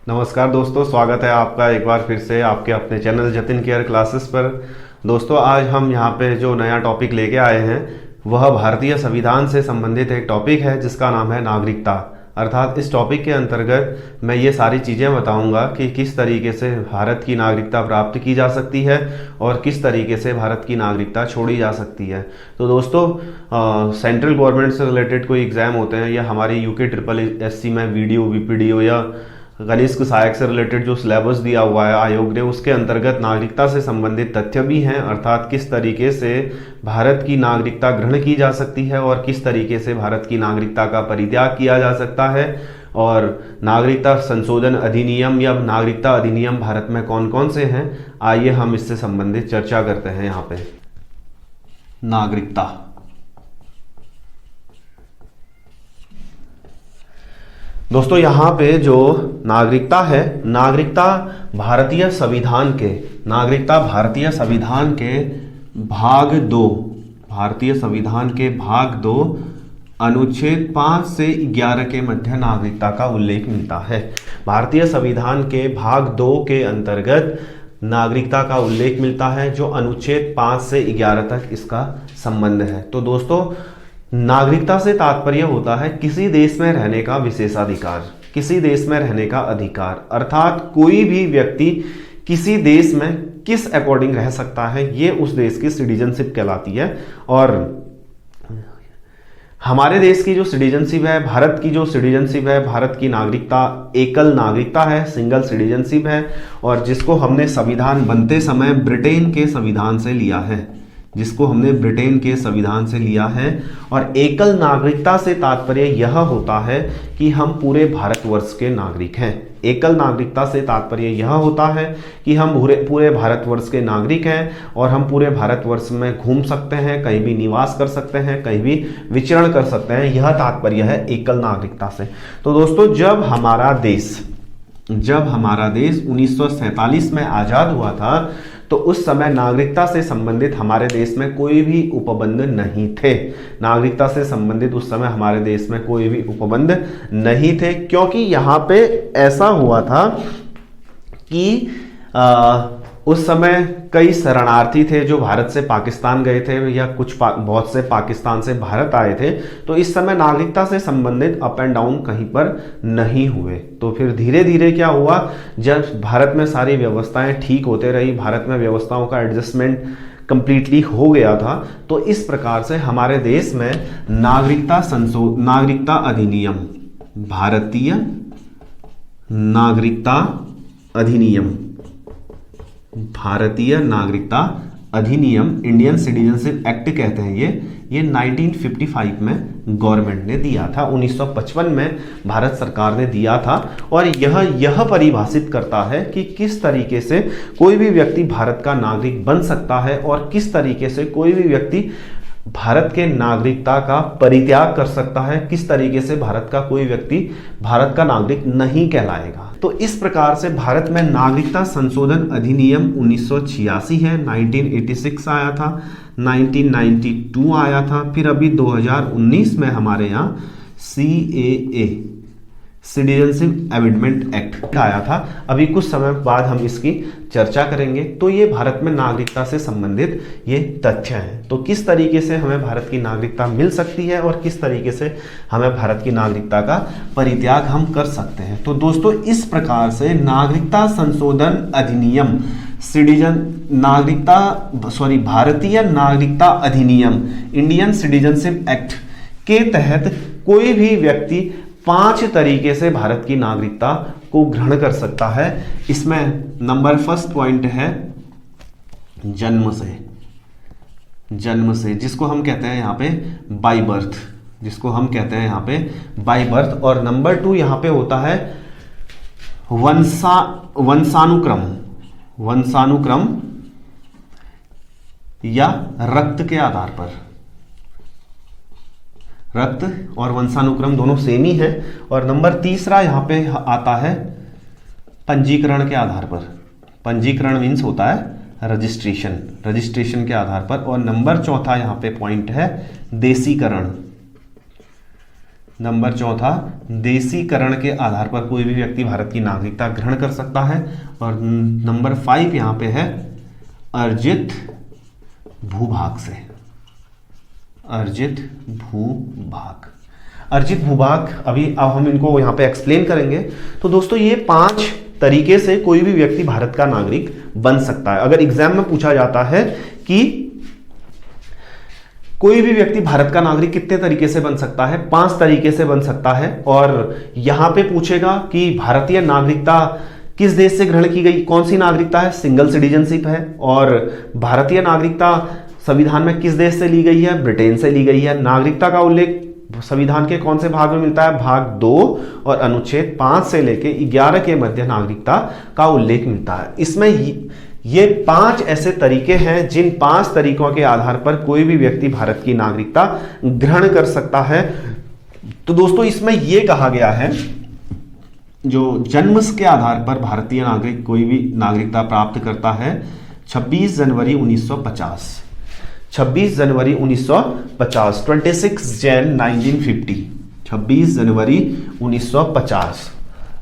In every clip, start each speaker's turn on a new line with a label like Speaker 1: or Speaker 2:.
Speaker 1: नमस्कार दोस्तों, स्वागत है आपका एक बार फिर से आपके अपने चैनल जतिन केयर क्लासेस पर। दोस्तों, आज हम यहाँ पे जो नया टॉपिक लेके आए हैं वह भारतीय संविधान से संबंधित एक टॉपिक है जिसका नाम है नागरिकता। अर्थात इस टॉपिक के अंतर्गत मैं ये सारी चीज़ें बताऊंगा कि किस तरीके से भारत की नागरिकता प्राप्त की जा सकती है और किस तरीके से भारत की नागरिकता छोड़ी जा सकती है। तो दोस्तों, सेंट्रल गवर्नमेंट से रिलेटेड कोई एग्ज़ाम होते हैं या हमारी यूके SSC में वीडियो वीपीडीओ या कनिष्क सहायक से रिलेटेड जो सिलेबस दिया हुआ है आयोग ने, उसके अंतर्गत नागरिकता से संबंधित तथ्य भी हैं। अर्थात किस तरीके से भारत की नागरिकता ग्रहण की जा सकती है और किस तरीके से भारत की नागरिकता का परित्याग किया जा सकता है, और नागरिकता संशोधन अधिनियम या नागरिकता अधिनियम भारत में कौन कौन से हैं। आइए हम इससे संबंधित चर्चा करते हैं। यहाँ पे नागरिकता, दोस्तों यहाँ पे जो नागरिकता है, नागरिकता भारतीय संविधान के भाग 2, भारतीय संविधान के भाग 2 अनुच्छेद 5 से 11 के मध्य नागरिकता का उल्लेख मिलता है। भारतीय संविधान के भाग 2 के अंतर्गत नागरिकता का उल्लेख मिलता है, जो अनुच्छेद 5 से 11 तक इसका संबंध है। तो दोस्तों, नागरिकता से तात्पर्य होता है किसी देश में रहने का विशेषाधिकार, किसी देश में रहने का अधिकार। अर्थात कोई भी व्यक्ति किसी देश में किस अकॉर्डिंग रह सकता है, ये उस देश की सिटीजनशिप कहलाती है। और हमारे देश की जो सिटीजनशिप है, भारत की जो सिटीजनशिप है, भारत की नागरिकता एकल नागरिकता है, सिंगल सिटीजनशिप है, और जिसको हमने संविधान बनते समय ब्रिटेन के संविधान से लिया है, जिसको हमने ब्रिटेन के संविधान से लिया है। और एकल नागरिकता से तात्पर्य यह होता है कि हम पूरे भारतवर्ष के नागरिक हैं। एकल नागरिकता से तात्पर्य यह होता है कि हम पूरे भारतवर्ष के नागरिक हैं और हम पूरे भारतवर्ष में घूम सकते हैं, कहीं भी निवास कर सकते हैं, कहीं भी विचरण कर सकते हैं। यह तात्पर्य है एकल नागरिकता से। तो दोस्तों, जब हमारा देश 1947 में आज़ाद हुआ था, तो उस समय नागरिकता से संबंधित हमारे देश में कोई भी उपबंध नहीं थे। नागरिकता से संबंधित उस समय हमारे देश में कोई भी उपबंध नहीं थे, क्योंकि यहाँ पे ऐसा हुआ था कि उस समय कई शरणार्थी थे जो भारत से पाकिस्तान गए थे, या बहुत से पाकिस्तान से भारत आए थे। तो इस समय नागरिकता से संबंधित अप एंड डाउन कहीं पर नहीं हुए। तो फिर धीरे धीरे क्या हुआ, जब भारत में सारी व्यवस्थाएं ठीक होते रही, भारत में व्यवस्थाओं का एडजस्टमेंट कंप्लीटली हो गया था, तो इस प्रकार से हमारे देश में नागरिकता अधिनियम, भारतीय नागरिकता अधिनियम, भारतीय नागरिकता अधिनियम, इंडियन सिटीजनशिप एक्ट कहते हैं ये 1955 में गवर्नमेंट ने दिया था, 1955 में भारत सरकार ने दिया था। और यह परिभाषित करता है कि किस तरीके से कोई भी व्यक्ति भारत का नागरिक बन सकता है और किस तरीके से कोई भी व्यक्ति भारत के नागरिकता का परित्याग कर सकता है, किस तरीके से भारत का कोई व्यक्ति भारत का नागरिक नहीं कहलाएगा। तो इस प्रकार से भारत में नागरिकता संशोधन अधिनियम 1986 है, 1986 आया था, 1992 आया था, फिर अभी 2019 में हमारे यहाँ CAA, सिटीजनशिप अमेंडमेंट एक्ट आया था। अभी कुछ समय बाद हम इसकी चर्चा करेंगे। तो ये भारत में नागरिकता से संबंधित ये तथ्य हैं। तो किस तरीके से हमें भारत की नागरिकता मिल सकती है और किस तरीके से हमें भारत की नागरिकता का परित्याग हम कर सकते हैं। तो दोस्तों, इस प्रकार से नागरिकता संशोधन अधिनियम, भारतीय नागरिकता अधिनियम, इंडियन सिटीजनशिप एक्ट के तहत कोई भी व्यक्ति 5 तरीके से भारत की नागरिकता को ग्रहण कर सकता है। इसमें नंबर फर्स्ट पॉइंट है जन्म से, जिसको हम कहते हैं यहाँ पे बाय बर्थ, और नंबर 2 यहाँ पे होता है वंशानुक्रम या रक्त के आधार पर। रक्त और वंशानुक्रम दोनों सेम ही है। और नंबर 3 यहाँ पे आता है पंजीकरण के आधार पर। पंजीकरण मीन्स होता है रजिस्ट्रेशन के आधार पर। और नंबर 4 यहाँ पे पॉइंट है देसीकरण। नंबर चौथा, देशीकरण के आधार पर कोई भी व्यक्ति भारत की नागरिकता ग्रहण कर सकता है। और नंबर 5 यहां पे है अर्जित भूभाग से। अर्जित भूभाग, अर्जित भूभाग अभी अब हम इनको यहां पे एक्सप्लेन करेंगे। तो दोस्तों ये 5 तरीके से कोई भी व्यक्ति भारत का नागरिक बन सकता है। अगर एग्जाम में पूछा जाता है कि कोई भी व्यक्ति भारत का नागरिक कितने तरीके से बन सकता है, 5 तरीके से बन सकता है। और यहां पे पूछेगा कि भारतीय नागरिकता किस देश से ग्रहण की गई, कौन सी नागरिकता है, सिंगल सिटीजनशिप है। और भारतीय नागरिकता संविधान में किस देश से ली गई है, ब्रिटेन से ली गई है। नागरिकता का उल्लेख संविधान के कौन से भाग में मिलता है, भाग 2 और अनुच्छेद 5 से लेके 11 के मध्य नागरिकता का उल्लेख मिलता है। इसमें ये 5 ऐसे तरीके हैं जिन 5 तरीकों के आधार पर कोई भी व्यक्ति भारत की नागरिकता ग्रहण कर सकता है। तो दोस्तों इसमें यह कहा गया है, जो जन्म के आधार पर भारतीय नागरिक कोई भी नागरिकता प्राप्त करता है 26 जनवरी 1950, 26 जनवरी 1950, 26 जैन 1950, 26 जनवरी 1950,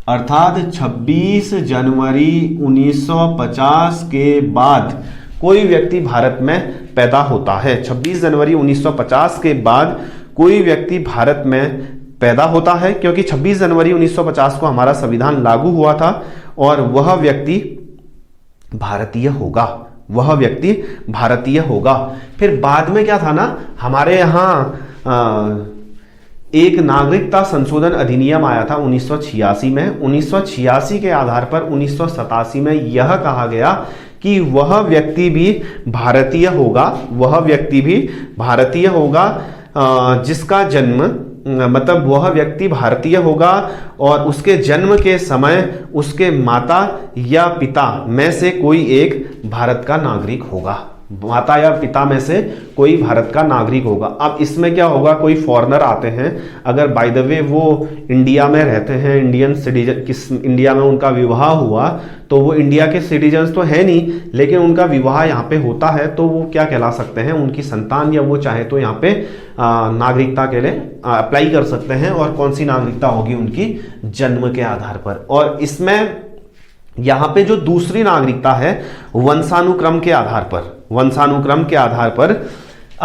Speaker 1: अर्थात 26 जनवरी 1950 के बाद कोई व्यक्ति भारत में पैदा होता है। 26 जनवरी 1950 के बाद कोई व्यक्ति भारत में पैदा होता है, क्योंकि 26 जनवरी 1950 को हमारा संविधान लागू हुआ था और वह व्यक्ति भारतीय होगा, वह व्यक्ति भारतीय होगा। फिर बाद में क्या था ना, हमारे यहाँ एक नागरिकता संशोधन अधिनियम आया था 1986 में। 1986 के आधार पर 1987 में यह कहा गया कि वह व्यक्ति भी भारतीय होगा, वह व्यक्ति भी भारतीय होगा जिसका जन्म, मतलब वह व्यक्ति भारतीय होगा और उसके जन्म के समय उसके माता या पिता में से कोई एक भारत का नागरिक होगा, माता या पिता में से कोई भारत का नागरिक होगा। अब इसमें क्या होगा, कोई फॉरेनर आते हैं, अगर बाय द वे वो इंडिया में रहते हैं, इंडियन सिटीजन, इंडिया में उनका विवाह हुआ, तो वो इंडिया के सिटीजन्स तो है नहीं, लेकिन उनका विवाह यहाँ पे होता है, तो वो क्या कहला सकते हैं, उनकी संतान, या वो चाहे तो यहाँ पे नागरिकता के लिए अप्लाई कर सकते हैं। और कौन सी नागरिकता होगी, उनकी जन्म के आधार पर। और इसमें यहां पे जो दूसरी नागरिकता है वंशानुक्रम के आधार पर, वंशानुक्रम के आधार पर,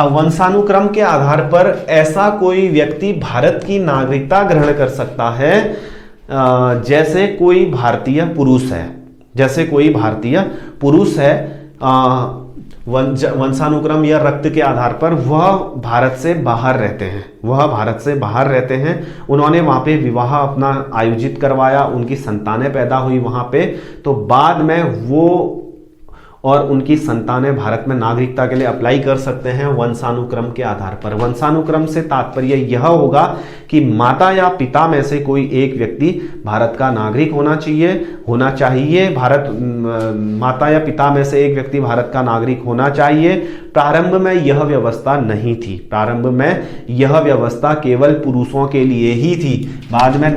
Speaker 1: वंशानुक्रम के आधार पर ऐसा कोई व्यक्ति भारत की नागरिकता ग्रहण कर सकता है जैसे कोई भारतीय पुरुष है, जैसे कोई भारतीय पुरुष है, वंशानुक्रम या रक्त के आधार पर वह भारत से बाहर रहते हैं, वह भारत से बाहर रहते हैं, उन्होंने वहां पे विवाह अपना आयोजित करवाया, उनकी संतानें पैदा हुई वहां पे, तो बाद में वो और उनकी संतानें भारत में नागरिकता के लिए अप्लाई कर सकते हैं वंशानुक्रम के आधार पर। वंशानुक्रम से तात्पर्य यह होगा कि माता या पिता में से कोई एक व्यक्ति भारत का नागरिक होना चाहिए, भारत, माता या पिता में से एक व्यक्ति भारत का नागरिक होना चाहिए। प्रारंभ में यह व्यवस्था नहीं थी, प्रारंभ में यह व्यवस्था केवल पुरुषों के लिए ही थी। बाद में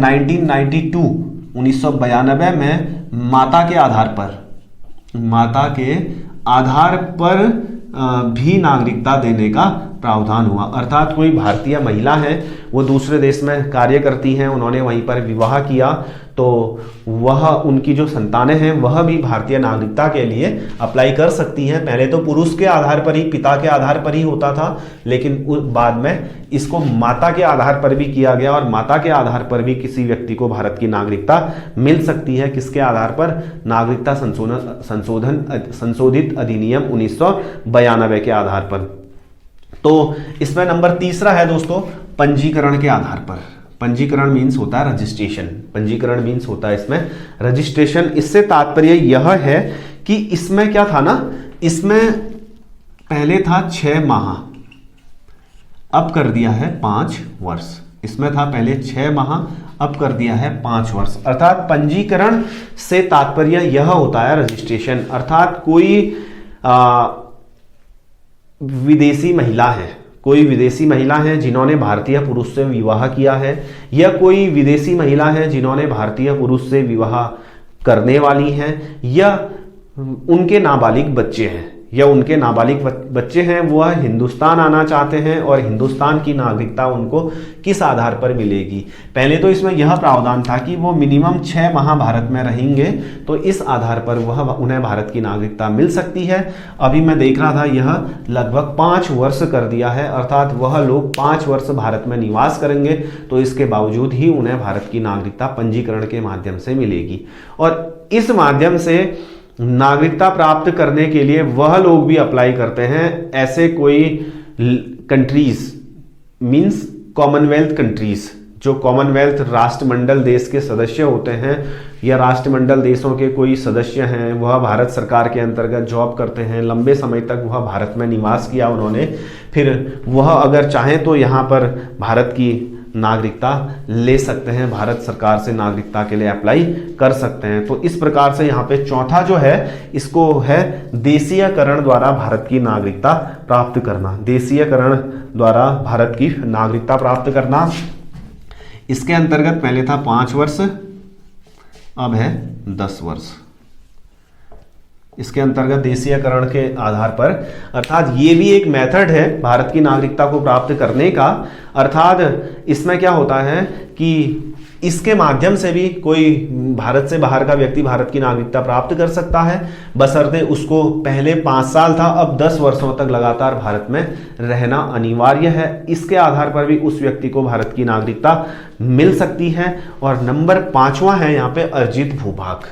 Speaker 1: 1992 में माता के आधार पर भी नागरिकता देने का प्रावधान हुआ। अर्थात कोई भारतीय महिला है, वो दूसरे देश में कार्य करती हैं, उन्होंने वहीं पर विवाह किया, तो वह, उनकी जो संतानें हैं वह भी भारतीय नागरिकता के लिए अप्लाई कर सकती हैं। पहले तो पुरुष के आधार पर ही, पिता के आधार पर ही होता था, लेकिन बाद में इसको माता के आधार पर भी किया गया और माता के आधार पर भी किसी व्यक्ति को भारत की नागरिकता मिल सकती है। किसके आधार पर, नागरिकता संशोधित अधिनियम 1992 के आधार पर। तो इसमें नंबर तीसरा है दोस्तों, पंजीकरण के आधार पर। पंजीकरण मीन्स होता है रजिस्ट्रेशन, पंजीकरण मीन्स होता है इसमें रजिस्ट्रेशन। इससे तात्पर्य यह है कि इसमें क्या था ना, इसमें पहले था 6 माह, अब कर दिया है 5 वर्ष। इसमें था पहले 6 माह, अब कर दिया है 5 वर्ष। अर्थात पंजीकरण से तात्पर्य यह होता है रजिस्ट्रेशन, अर्थात कोई विदेशी महिला है, कोई विदेशी महिला है जिन्होंने भारतीय पुरुष से विवाह किया है, या कोई विदेशी महिला है जिन्होंने भारतीय पुरुष से विवाह करने वाली हैं, या उनके नाबालिग बच्चे हैं, या उनके नाबालिग बच्चे हैं वह हिंदुस्तान आना चाहते हैं और हिंदुस्तान की नागरिकता उनको किस आधार पर मिलेगी। पहले तो इसमें यह प्रावधान था कि वो मिनिमम 6 माह भारत में रहेंगे तो इस आधार पर वह उन्हें भारत की नागरिकता मिल सकती है। अभी मैं देख रहा था यह लगभग 5 वर्ष कर दिया है, अर्थात वह लोग 5 वर्ष भारत में निवास करेंगे तो इसके बावजूद ही उन्हें भारत की नागरिकता पंजीकरण के माध्यम से मिलेगी। और इस माध्यम से नागरिकता प्राप्त करने के लिए वह लोग भी अप्लाई करते हैं, ऐसे कोई कंट्रीज मींस कॉमनवेल्थ कंट्रीज, जो कॉमनवेल्थ राष्ट्रमंडल देश के सदस्य होते हैं या राष्ट्रमंडल देशों के कोई सदस्य हैं, वह भारत सरकार के अंतर्गत जॉब करते हैं, लंबे समय तक वह भारत में निवास किया उन्होंने, फिर वह अगर चाहें तो यहाँ पर भारत की नागरिकता ले सकते हैं, भारत सरकार से नागरिकता के लिए अप्लाई कर सकते हैं। तो इस प्रकार से यहाँ पे चौथा जो है इसको है देशीयकरण द्वारा भारत की नागरिकता प्राप्त करना। देशीयकरण द्वारा भारत की नागरिकता प्राप्त करना, इसके अंतर्गत पहले था 5 वर्ष, अब है 10 वर्ष। इसके अंतर्गत देशीयकरण के आधार पर, अर्थात ये भी एक मेथड है भारत की नागरिकता को प्राप्त करने का। अर्थात इसमें क्या होता है कि इसके माध्यम से भी कोई भारत से बाहर का व्यक्ति भारत की नागरिकता प्राप्त कर सकता है, बशर्ते उसको पहले 5 साल था, अब 10 वर्षों तक लगातार भारत में रहना अनिवार्य है। इसके आधार पर भी उस व्यक्ति को भारत की नागरिकता मिल सकती है। और नंबर 5वां है यहाँ पे अर्जित भूभाग।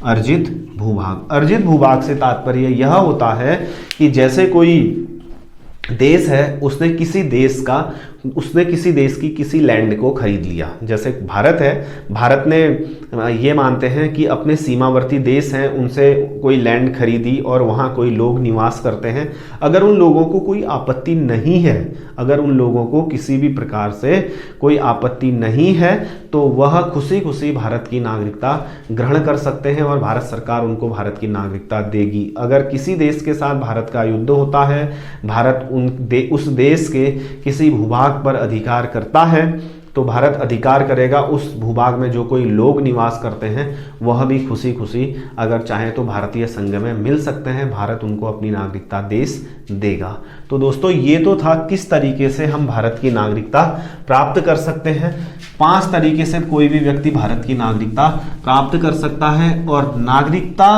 Speaker 1: अर्जित भूभाग, अर्जित भूभाग से तात्पर्य यह होता है कि जैसे कोई देश है, उसने किसी देश की किसी लैंड को खरीद लिया। जैसे भारत है, भारत ने ये मानते हैं कि अपने सीमावर्ती देश हैं उनसे कोई लैंड खरीदी और वहाँ कोई लोग निवास करते हैं। अगर उन लोगों को कोई आपत्ति नहीं है, अगर उन लोगों को किसी भी प्रकार से कोई आपत्ति नहीं है तो वह खुशी खुशी भारत की नागरिकता ग्रहण कर सकते हैं और भारत सरकार उनको भारत की नागरिकता देगी। अगर किसी देश के साथ भारत का युद्ध होता है, भारत उस देश के किसी भूभाग पर अधिकार करता है तो भारत अधिकार करेगा, उस भूभाग में जो कोई लोग निवास करते हैं वह भी खुशी खुशी अगर चाहें तो भारतीय संघ में मिल सकते हैं, भारत उनको अपनी नागरिकता देगा। तो दोस्तों ये तो था किस तरीके से हम भारत की नागरिकता प्राप्त कर सकते हैं। 5 तरीके से कोई भी व्यक्ति भारत की नागरिकता प्राप्त कर सकता है। और नागरिकता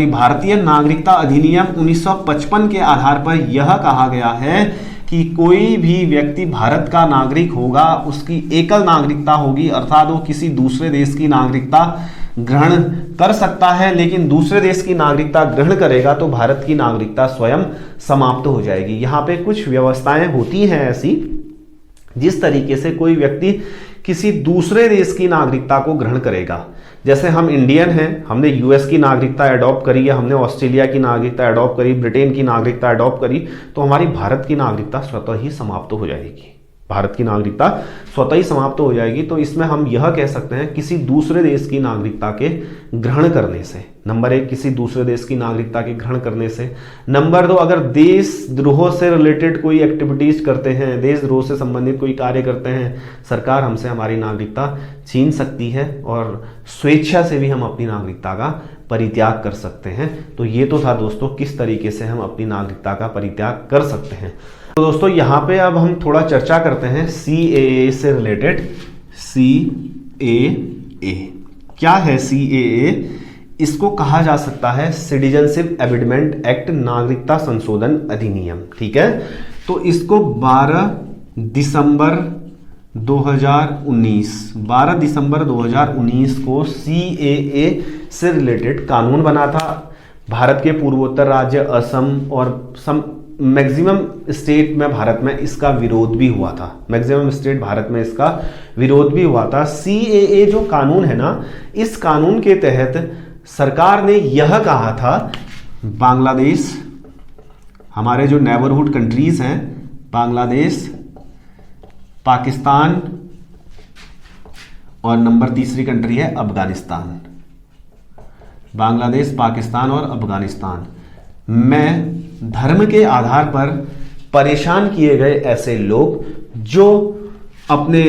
Speaker 1: भारतीय नागरिकता अधिनियम 1955 के आधार पर यह कहा गया है कि कोई भी व्यक्ति भारत का नागरिक होगा, उसकी एकल नागरिकता होगी, अर्थात वो किसी दूसरे देश की नागरिकता ग्रहण कर सकता है, लेकिन दूसरे देश की नागरिकता ग्रहण करेगा तो भारत की नागरिकता स्वयं समाप्त हो जाएगी। यहाँ पे कुछ व्यवस्थाएं होती हैं ऐसी, जिस तरीके से कोई व्यक्ति किसी दूसरे देश की नागरिकता को ग्रहण करेगा। जैसे हम इंडियन हैं, हमने यूएस की नागरिकता अडॉप्ट करी या हमने ऑस्ट्रेलिया की नागरिकता अडॉप्ट करी, ब्रिटेन की नागरिकता अडॉप्ट करी, तो हमारी भारत की नागरिकता स्वतः ही समाप्त हो जाएगी। भारत की नागरिकता स्वतः ही समाप्त हो जाएगी। तो इसमें हम यह कह सकते हैं किसी दूसरे देश की नागरिकता के ग्रहण करने से। नंबर 1, किसी दूसरे देश की नागरिकता के ग्रहण करने से। नंबर 2, अगर देशद्रोह से रिलेटेड कोई एक्टिविटीज करते हैं, देशद्रोह से संबंधित कोई कार्य करते हैं, सरकार हमसे हमारी नागरिकता छीन सकती है और स्वेच्छा से भी हम अपनी नागरिकता का परित्याग कर सकते हैं। तो ये तो था दोस्तों किस तरीके से हम अपनी नागरिकता का परित्याग कर सकते हैं। तो दोस्तों यहाँ पे अब हम थोड़ा चर्चा करते हैं CAA से रिलेटेड। CAA क्या है? CAA इसको कहा जा सकता है सिटीजनशिप अमेंडमेंट एक्ट, नागरिकता संशोधन अधिनियम। ठीक है, तो इसको 12 दिसंबर 2019 को CAA से रिलेटेड कानून बना था। भारत के पूर्वोत्तर राज्य असम और मैक्सिमम स्टेट में भारत में इसका विरोध भी हुआ था। मैक्सिमम स्टेट भारत में इसका विरोध भी हुआ था। CAA जो कानून है ना, इस कानून के तहत सरकार ने यह कहा था बांग्लादेश, हमारे जो नेबरहुड कंट्रीज हैं, बांग्लादेश, पाकिस्तान और नंबर 3 कंट्री है अफगानिस्तान। बांग्लादेश, पाकिस्तान और अफगानिस्तान में धर्म के आधार पर परेशान किए गए ऐसे लोग जो अपने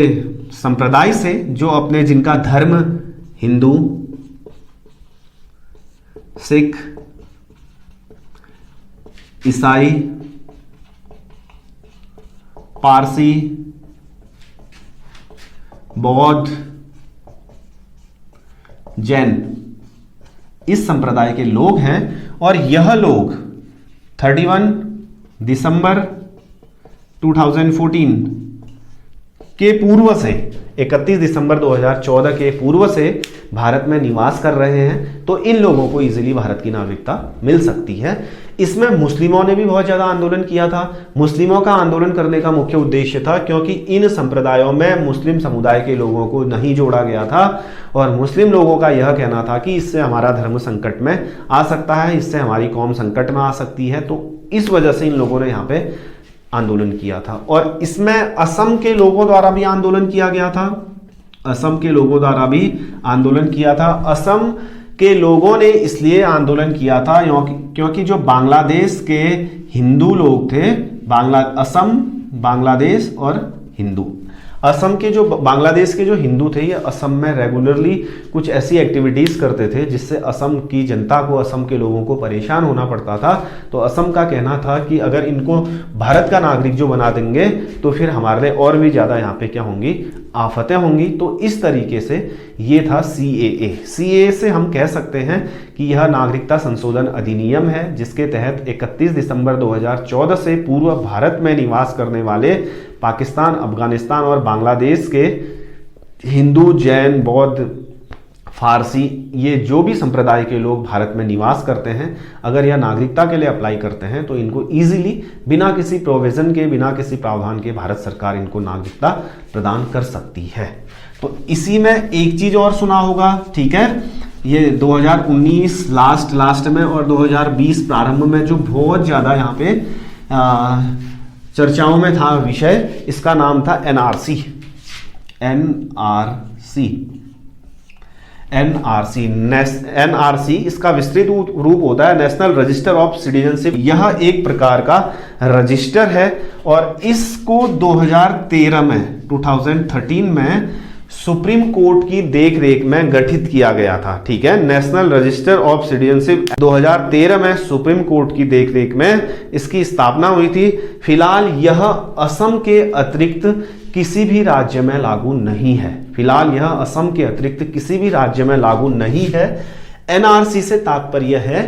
Speaker 1: संप्रदाय से, जो अपने जिनका धर्म हिंदू, सिख, ईसाई, पारसी, बौद्ध, जैन इस संप्रदाय के लोग हैं। और यह लोग 31 दिसंबर 2014 के पूर्व से 31 दिसंबर 2014 के पूर्व से भारत में निवास कर रहे हैं, तो इन लोगों को इजीली भारत की नागरिकता मिल सकती है। इसमें मुस्लिमों ने भी बहुत ज़्यादा आंदोलन किया था। मुस्लिमों का आंदोलन करने का मुख्य उद्देश्य था क्योंकि इन संप्रदायों में मुस्लिम समुदाय के लोगों को नहीं जोड़ा गया था और मुस्लिम लोगों का यह कहना था कि इससे हमारा धर्म संकट में आ सकता है, इससे हमारी कौम संकट में आ सकती है। तो इस वजह से इन लोगों ने यहाँ पे आंदोलन किया था। और इसमें असम के लोगों द्वारा भी आंदोलन किया गया था। असम के लोगों द्वारा भी आंदोलन किया था। असम के लोगों ने इसलिए आंदोलन किया था क्योंकि जो बांग्लादेश के हिंदू लोग थे, असम, बांग्लादेश और हिंदू, असम के जो बांग्लादेश के जो हिंदू थे, ये असम में रेगुलरली कुछ ऐसी एक्टिविटीज करते थे जिससे असम की जनता को, असम के लोगों को परेशान होना पड़ता था। तो असम का कहना था कि अगर इनको भारत का नागरिक जो बना देंगे तो फिर हमारे लिए और भी ज़्यादा यहाँ पे क्या होंगी, आफतें होंगी। तो इस तरीके से ये था CAA। CAA से हम कह सकते हैं कि यह नागरिकता संशोधन अधिनियम है जिसके तहत 31 दिसंबर 2014 से पूर्व भारत में निवास करने वाले पाकिस्तान, अफगानिस्तान और बांग्लादेश के हिंदू, जैन, बौद्ध, फारसी, ये जो भी संप्रदाय के लोग भारत में निवास करते हैं, अगर यह नागरिकता के लिए अप्लाई करते हैं तो इनको इजीली बिना किसी प्रोविजन के, बिना किसी प्रावधान के भारत सरकार इनको नागरिकता प्रदान कर सकती है। तो इसी में एक चीज और सुना होगा, ठीक है, ये 2019 लास्ट में और 2020 प्रारंभ में जो बहुत ज्यादा यहाँ पे चर्चाओं में था विषय, इसका नाम था NRC। NRC इसका विस्तृत रूप होता है नेशनल रजिस्टर ऑफ सिटीजनशिप। यह एक प्रकार का रजिस्टर है और इसको 2013 में सुप्रीम कोर्ट की देखरेख में गठित किया गया था, ठीक है। नेशनल रजिस्टर ऑफ सिटीजनशिप 2013 में सुप्रीम कोर्ट की देखरेख में इसकी स्थापना हुई थी। फिलहाल यह असम के अतिरिक्त किसी भी राज्य में लागू नहीं है। फिलहाल यह असम के अतिरिक्त किसी भी राज्य में लागू नहीं है। NRC से तात्पर्य है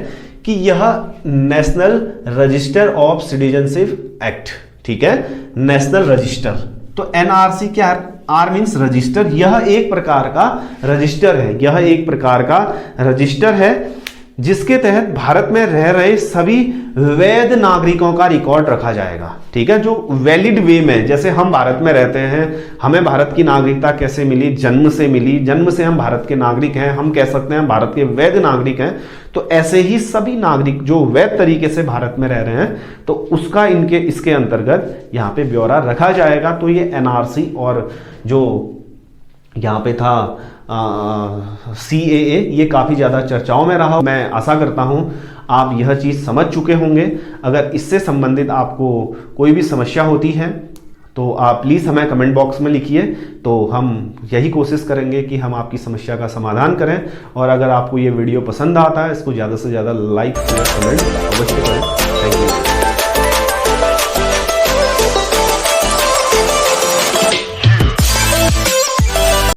Speaker 1: कि यह national register of citizenship act, ठीक है, नेशनल रजिस्टर। तो NRC क्या है? R means register. यह एक प्रकार का रजिस्टर है, यह एक प्रकार का रजिस्टर है जिसके तहत भारत में रह रहे सभी वैध नागरिकों का रिकॉर्ड रखा जाएगा, ठीक है, जो वैलिड वे में, जैसे हम भारत में रहते हैं, हमें भारत की नागरिकता कैसे मिली, जन्म से मिली, जन्म से हम भारत के नागरिक हैं, हम कह सकते हैं भारत के वैध नागरिक हैं। तो ऐसे ही सभी नागरिक जो वैध तरीके से भारत में रह रहे हैं, तो उसका इसके अंतर्गत यहाँ पे ब्यौरा रखा जाएगा। तो ये NRC और जो यहाँ पे था CAA, ये काफ़ी ज़्यादा चर्चाओं में रहा। मैं आशा करता हूँ आप यह चीज़ समझ चुके होंगे। अगर इससे संबंधित आपको कोई भी समस्या होती है तो आप प्लीज़ हमें कमेंट बॉक्स में लिखिए, तो हम यही कोशिश करेंगे कि हम आपकी समस्या का समाधान करें। और अगर आपको ये वीडियो पसंद आता है, इसको ज़्यादा से ज़्यादा लाइक, शेयर, कमेंट अवश्य करें। Thank you.